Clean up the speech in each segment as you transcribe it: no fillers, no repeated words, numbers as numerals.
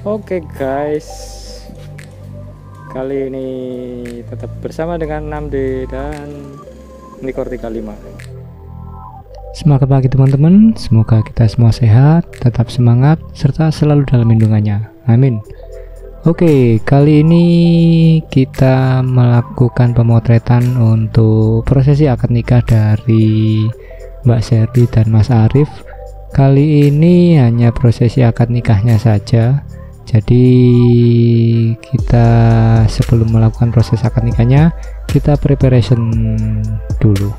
Oke guys, kali ini tetap bersama dengan 6D dan Nikor 35. Semangat pagi teman-teman, semoga kita semua sehat, tetap semangat, serta selalu dalam lindungannya. Amin. Oke, kali ini kita melakukan pemotretan untuk prosesi akad nikah dari Mbak Serdi dan Mas Arif. Kali ini hanya prosesi akad nikahnya saja. Jadi kita sebelum melakukan proses akad nikahnya, kita preparation dulu.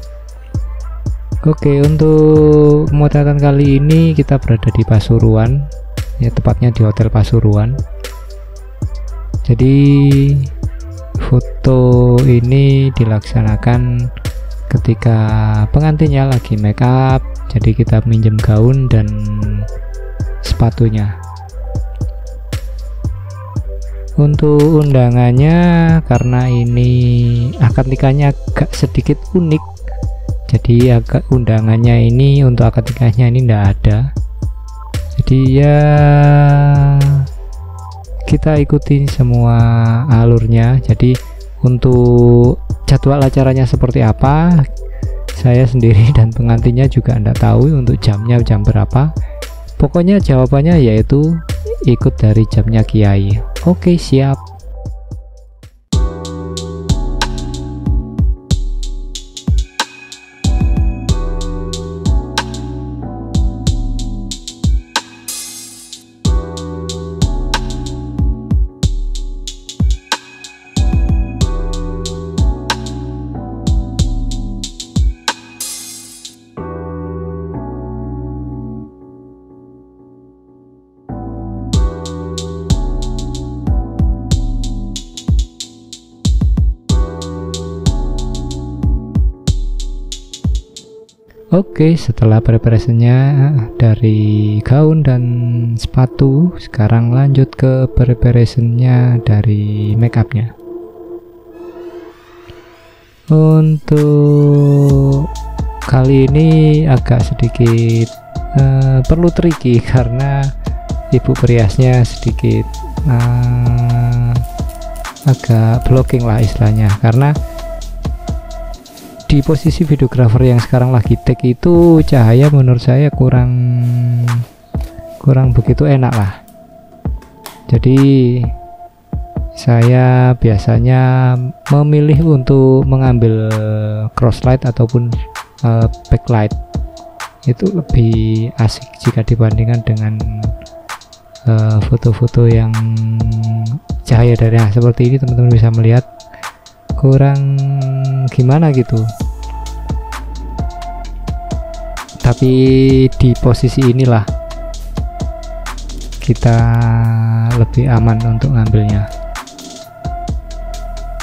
Oke, untuk pemotretan kali ini kita berada di Pasuruan, ya tepatnya di Hotel Pasuruan. Jadi foto ini dilaksanakan ketika pengantinnya lagi make up. Jadi kita minjem gaun dan sepatunya. Untuk undangannya, karena ini akad nikahnya agak sedikit unik, jadi undangannya ini untuk akad nikahnya ini tidak ada. Jadi ya kita ikuti semua alurnya. Jadi untuk jadwal acaranya seperti apa, saya sendiri dan pengantinnya juga tidak tahu untuk jamnya jam berapa. Pokoknya jawabannya yaitu ikut dari jamnya kiai. Oke, siap. Oke, setelah preparationnya dari gaun dan sepatu, sekarang lanjut ke preparationnya dari make upnya. Untuk kali ini agak sedikit perlu tricky karena ibu periasnya sedikit agak blocking lah istilahnya, karena di posisi videografer yang sekarang lagi take itu cahaya menurut saya kurang begitu enak lah. Jadi saya biasanya memilih untuk mengambil crosslight ataupun backlight, itu lebih asik jika dibandingkan dengan foto-foto yang cahaya dari seperti ini. Teman-teman bisa melihat kurang gimana gitu, tapi di posisi inilah kita lebih aman untuk ngambilnya.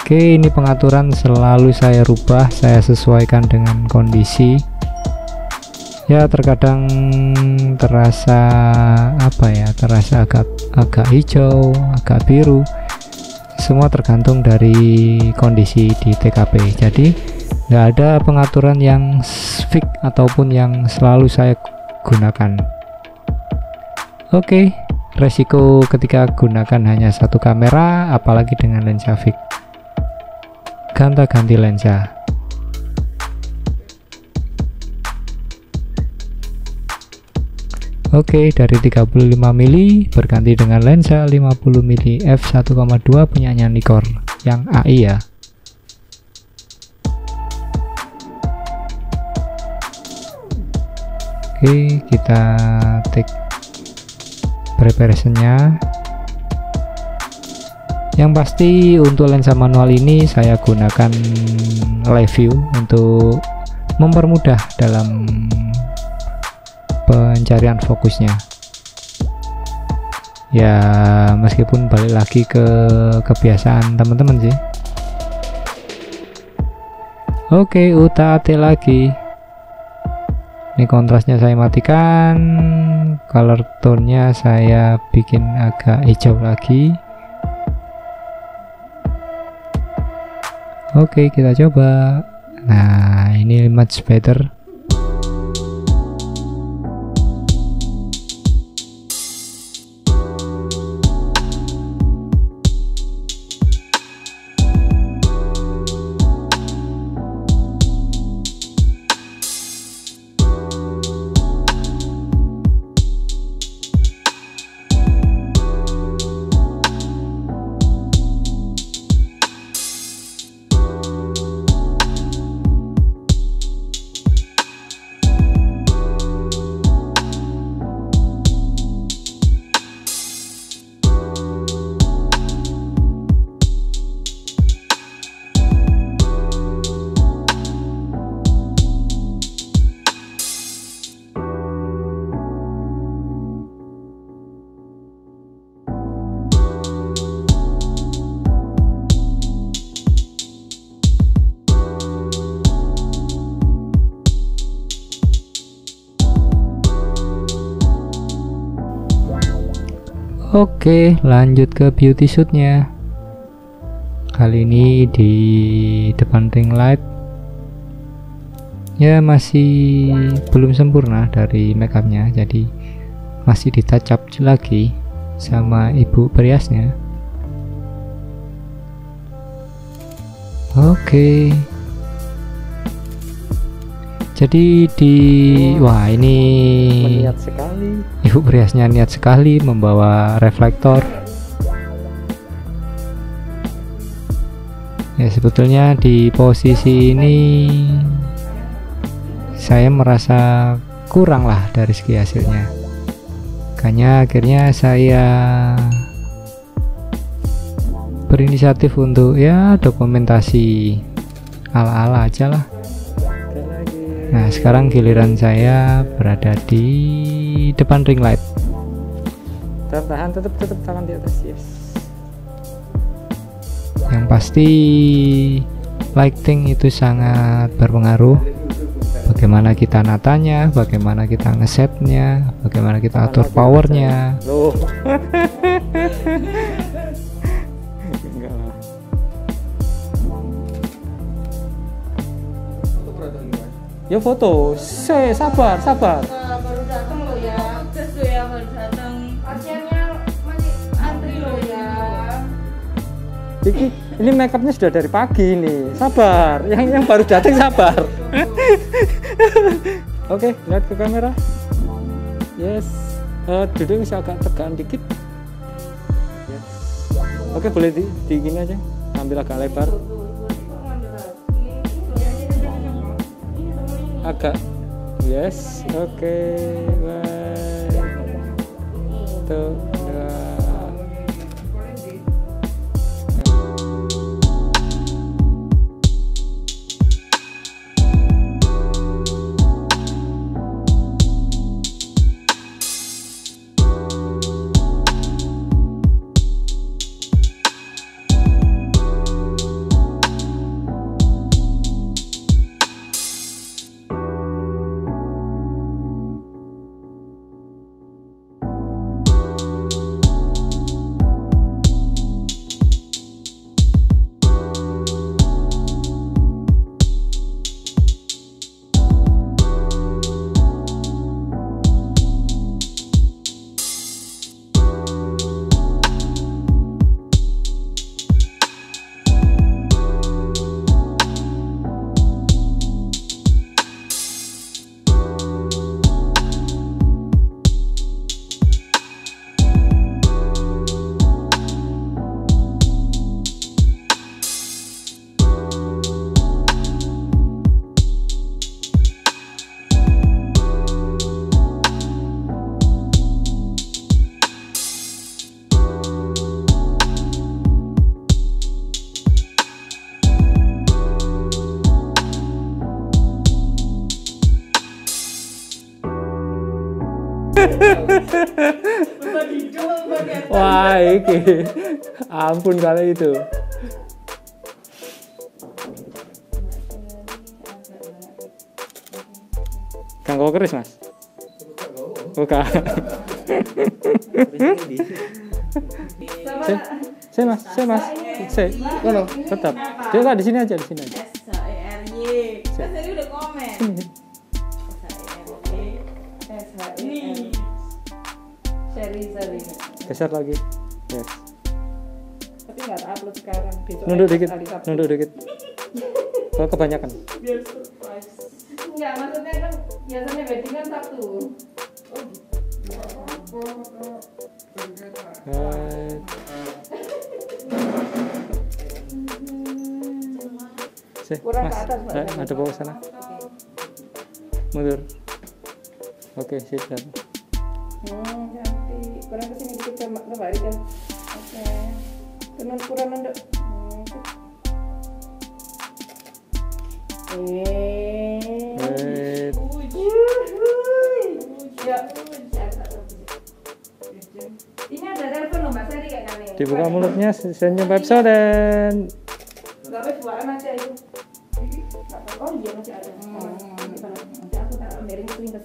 Oke, ini pengaturan selalu saya rubah, saya sesuaikan dengan kondisi ya. Terkadang terasa terasa agak hijau, agak biru, semua tergantung dari kondisi di TKP. Jadi nggak ada pengaturan yang fix ataupun yang selalu saya gunakan. Oke, resiko ketika gunakan hanya satu kamera, apalagi dengan lensa fix, ganti lensa. Oke, dari 35 mili berganti dengan lensa 50 mili f1,2 punyanya Nikor yang AI ya. Oke, kita take preparationnya. Yang pasti untuk lensa manual ini saya gunakan live view untuk mempermudah dalam pencarian fokusnya ya, meskipun balik lagi ke kebiasaan teman-teman sih. Oke, utak-atik lagi. Ini kontrasnya saya matikan, color tone-nya saya bikin agak hijau lagi. Oke, kita coba. Nah, ini much better. Oke, lanjut ke beauty shootnya. Kali ini di depan ring light ya masih belum sempurna dari makeupnya, jadi masih di touch up lagi sama ibu periasnya. Oke, jadi wah ini Niat sekali. ibu periasnya niat sekali membawa reflektor. Ya sebetulnya di posisi ini saya merasa kurang lah dari segi hasilnya, makanya akhirnya saya berinisiatif untuk ya dokumentasi ala-ala aja lah. Nah sekarang giliran saya berada di depan ring light. Tahan, tetap tangan di atas. Yes. Yang pasti lighting itu sangat berpengaruh. Bagaimana kita natanya, bagaimana kita ngesetnya, bagaimana kita atur powernya. Loh. Enggak lah. Ya foto, sabar. Baru datang loh ya. Tes tuh ya baru datang. Pasiennya masih antri loh ya. Ini makeupnya sudah dari pagi ini. Sabar, yang baru datang sabar. Oke, lihat ke kamera. Yes. Duduk bisa agak tegaan dikit. Yes. Oke, boleh di gini aja. Ambil agak lebar. Agak. Yes. Oke. Baik. Tuh. Wah, iki. Ampun kali itu. Kang kok keris, Mas? Bukan. Saya Mas. Halo, tetap. Dia nggak di sini aja, di sini aja. SHRY. Kan tadi udah komen. SHRY. Seri. Geser lagi. Yes. Tapi nggak upload sekarang. Nunduk dikit. Kalau kebanyakan. Biar surprise. Enggak, maksudnya kan biasanya wedding kan Sabtu. Right. Kurang Mas, ke atas, Mbak. ada bawah sana. Mundur. Oke, sip. Nanti kurang kesini dikit ke Mbak Rika. Oke. Kurang nunduk. Right. Ya. Ini ada telepon loh Mbak Sari kayak kali. Dibuka mulutnya, senyum Pepsodent. Enggak apa buaan aja itu. Oh iya masih ada. Nanti aku tak ambilin ke sini.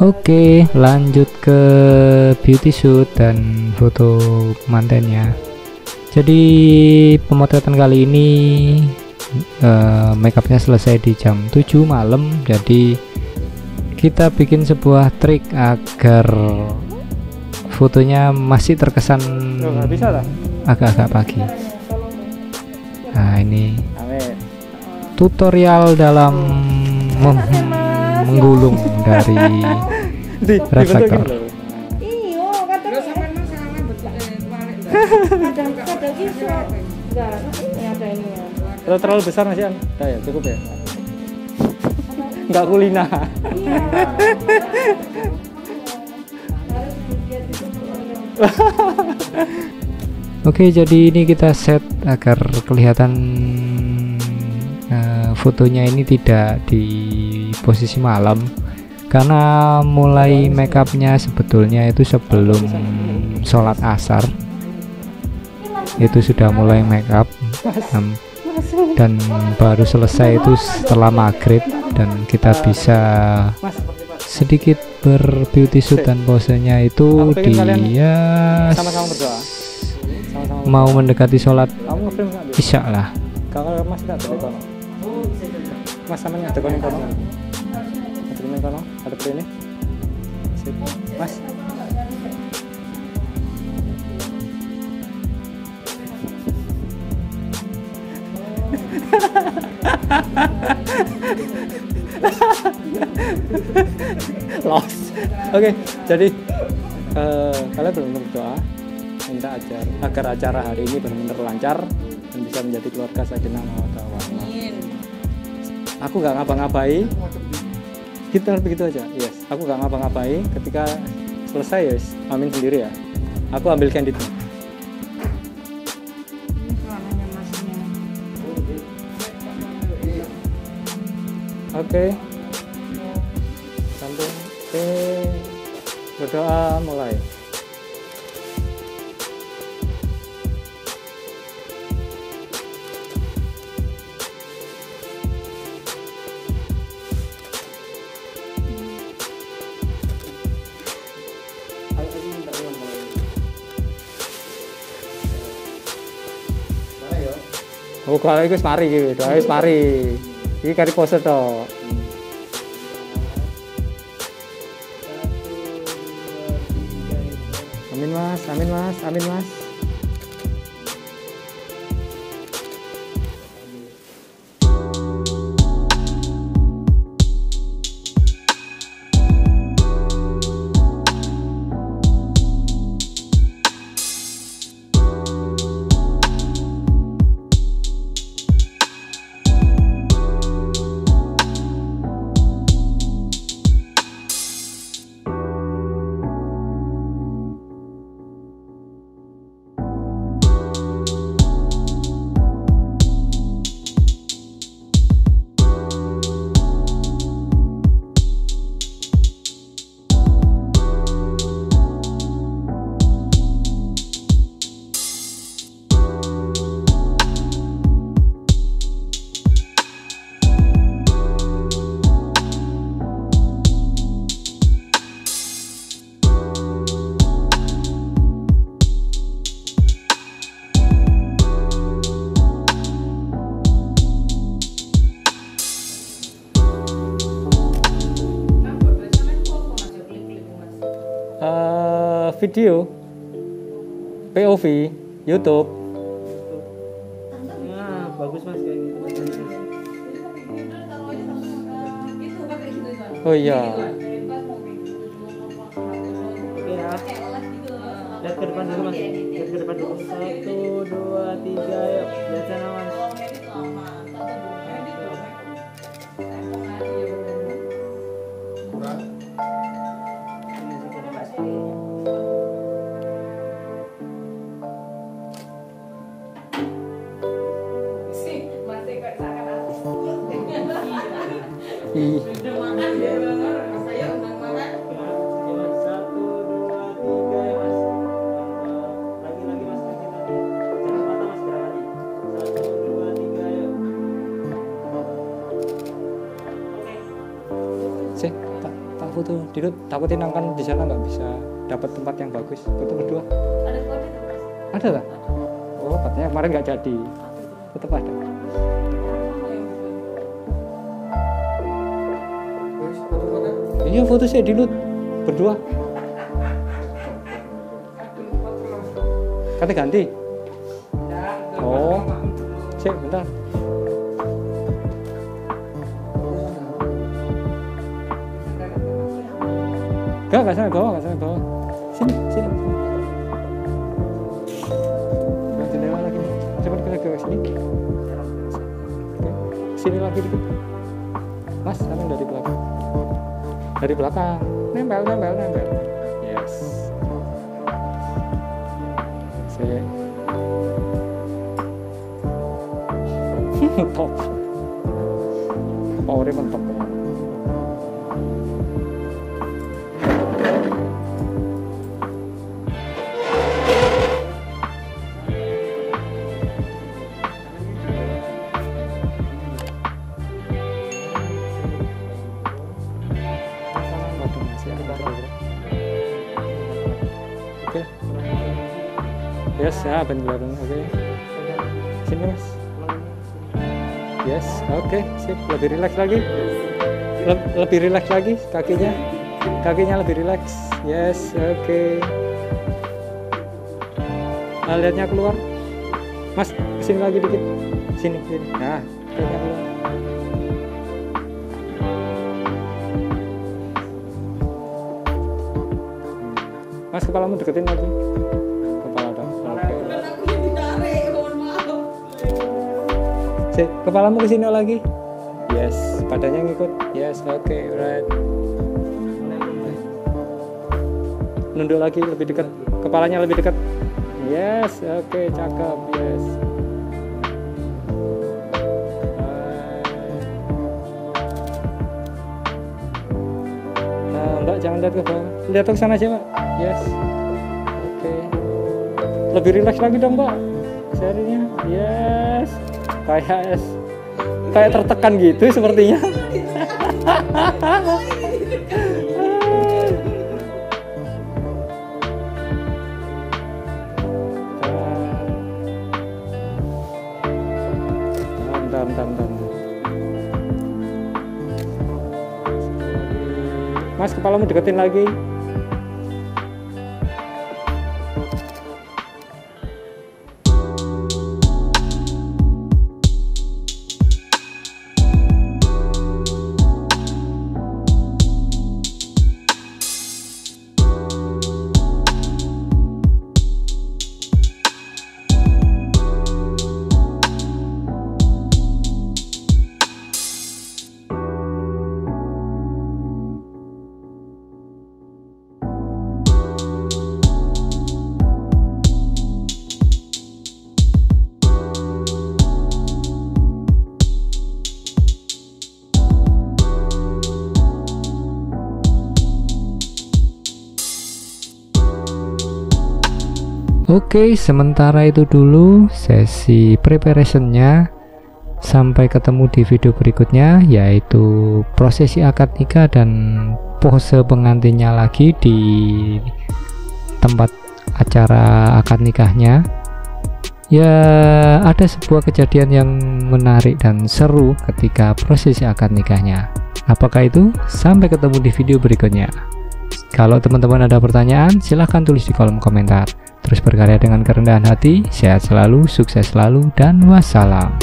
Oke, lanjut ke beauty shoot dan foto mantennya. Jadi pemotretan kali ini makeupnya selesai di jam 7 malam. Jadi kita bikin sebuah trik agar fotonya masih terkesan nggak bisa lah. agak-agak pagi. Nah, ini Amin. tutorial dalam menggulung dari reflektor. Iya, kadang kadang bisa. Enggak, ini ada ini ya. Kalau terlalu besar masih ada ya, cukup ya. Nggak kulina. Iya. Harus dilihat itu. Oke, jadi ini kita set agar kelihatan fotonya ini tidak di posisi malam, karena mulai makeupnya sebetulnya itu sebelum sholat asar itu sudah mulai makeup, dan baru selesai itu setelah maghrib, dan kita bisa Mas, sedikit berbeauty shoot dan posenya itu Aku pengen kalian dia sama-sama berdoa. Sama-sama. mau mendekati sholat Kamu ngeframe nggak? Bi? isya lah. Kalau Mas nggak ada di kono. Mas sama ada kono kono. Ada di kono. Ada di ini. Sip. Mas. Lost. Oke, jadi kalian benar-benar berdoa minta agar acara hari ini benar-benar lancar dan bisa menjadi keluarga sakinah mawaddah warahmah. Aku nggak ngapa-ngapai, kita begitu aja. Yes, aku nggak ngapa-ngapai. Ketika selesai, yes, amin sendiri ya. Aku ambil candidnya. Oke. Sambung. Oke. Berdoa mulai. Oh, kalau itu mari gitu, doa wis mari. Iki kari pose to. Amin Mas, amin Mas, amin Mas. Video POV YouTube. Nah, bagus Mas kayak gitu. Oh iya. Oke ya. Lihat ke depan dulu Mas. Lihat ke depan dulu. 1 2 3 ayo. Lihat sana Mas. Ih. Tak foto Dilut, takutin kan di sana nggak bisa dapat tempat yang bagus foto berdua. Ada kode tuh, Mas. Ada lah. Oh katanya kemarin nggak jadi, tetap ada. Iya foto saya Dilut berdua. Kata ganti. Oh, cek bentar. Enggak sampai bawah, nggak sampai bawah. Sini, sini. Nggak jendela lagi. Coba kita ke sini. Oke. Sini lagi dikit. Mas, sampai dari belakang. Dari belakang. Nempel, nempel, nempel. Yes. Sini. Top. Powernya mentok. Oke. Yes, ya benar. Oke. Sini Mas. Yes, oke, sip. Lebih rileks lagi. Lebih rileks lagi kakinya. Kakinya lebih rileks. Yes, oke. Nah, lihatnya keluar. Mas, kesini lagi dikit. Sini, sini. Nah, lihatnya keluar. Mas, kepalamu deketin lagi. Kepala dong. Oke. Sip, kepalamu ke sini lagi. Yes, badannya ngikut. Yes, oke, right. Nunduk lagi lebih dekat. Kepalanya lebih dekat. Yes, oke, cakep. Yes. Nah, Mbak jangan lihat ke bawah. Lihat ke sana aja, Mbak. Yes. Oke. Lebih rileks lagi dong, Mbak. Serinya. Yes. Kayak tertekan gitu sepertinya. Bentar. Mas, kepalamu deketin lagi. Oke, sementara itu dulu sesi preparationnya. Sampai ketemu di video berikutnya, yaitu prosesi akad nikah dan pose pengantinnya lagi di tempat acara akad nikahnya. Ya, ada sebuah kejadian yang menarik dan seru ketika prosesi akad nikahnya. Apakah itu? Sampai ketemu di video berikutnya. Kalau teman-teman ada pertanyaan, silahkan tulis di kolom komentar. Terus berkarya dengan kerendahan hati, sehat selalu, sukses selalu, dan wassalam.